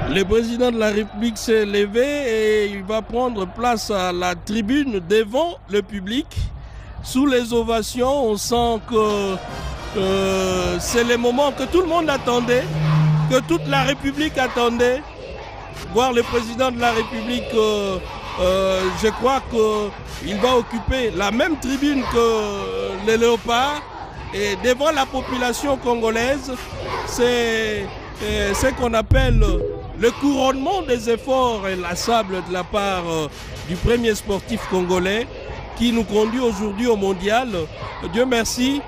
Le président de la République s'est levé et il va prendre place à la tribune devant le public. Sous les ovations, on sent que c'est le moment que tout le monde attendait, que toute la République attendait. Voir le président de la République, je crois qu'il va occuper la même tribune que les léopards. Et devant la population congolaise, c'est ce qu'on appelle le couronnement des efforts inlassables de la part du premier sportif congolais qui nous conduit aujourd'hui au mondial. Dieu merci,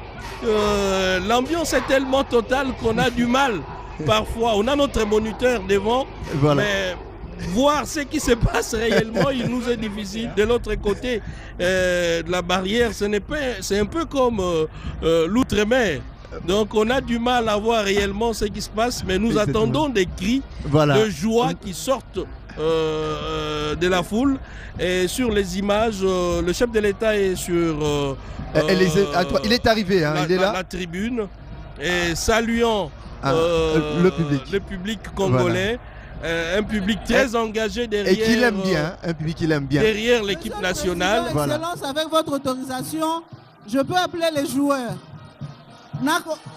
l'ambiance est tellement totale qu'on a du mal parfois. On a notre moniteur devant, voilà. Mais voir ce qui se passe réellement, il nous est difficile. De l'autre côté de la barrière, c'est un peu comme l'outre-mer. Donc on a du mal à voir réellement ce qui se passe, mais nous attendons des cris de joie qui sortent de la foule. Et sur les images, le chef de l'État est sur il est arrivé, hein, il est là. La tribune, et saluant le public congolais. Voilà. Un public très engagé derrière. Et qu'il aime bien, un public qu'il aime bien. Derrière l'équipe nationale. Voilà. Excellence, avec votre autorisation, je peux appeler les joueurs.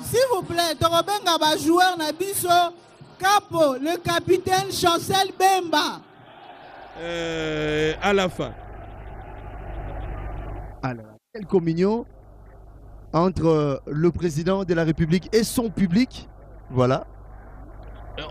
S'il vous plaît, Torobenga va joueur Nabiso Capo, le capitaine Chancel Bemba. À la fin. Alors, quelle communion entre le président de la République et son public. Voilà.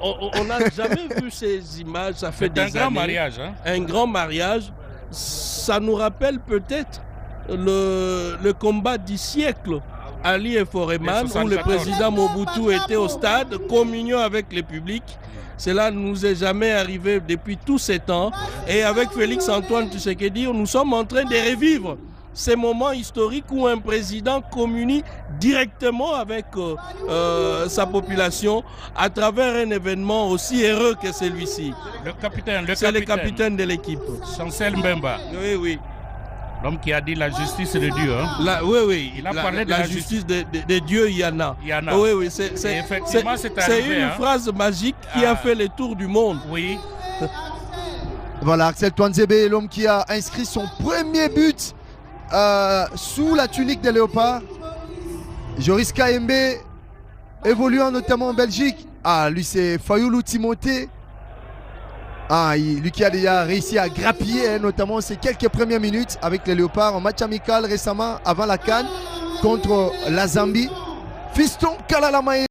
On n'a jamais vu ces images, ça fait des années. Un grand mariage. Hein? Un grand mariage. Ça nous rappelle peut-être le combat du siècle, Ali et Foreman, où le président Mobutu était au stade, communion avec le public. Cela ne nous est jamais arrivé depuis tous ces temps. Et avec Félix Antoine Tshisekedi, nous sommes en train de revivre ces moments historiques où un président communie directement avec sa population à travers un événement aussi heureux que celui-ci. C'est le capitaine de l'équipe. Chancel Mbemba. Oui, oui. L'homme qui a dit la justice de Dieu. Hein? Oui, oui. Il a parlé de la justice de Dieu, il y en a. Il y en a. Oui, oui. C'est une phrase magique qui a fait le tour du monde. Oui. Voilà, Axel Touanzebe, l'homme qui a inscrit son premier but sous la tunique des léopards. Joris Kaembe, évoluant notamment en Belgique. Ah, lui c'est Fayoulou Timothée. Ah, lui qui a déjà réussi à grappiller notamment ces quelques premières minutes avec les léopards en match amical récemment avant la CAN contre la Zambie. Fiston Kalalamae.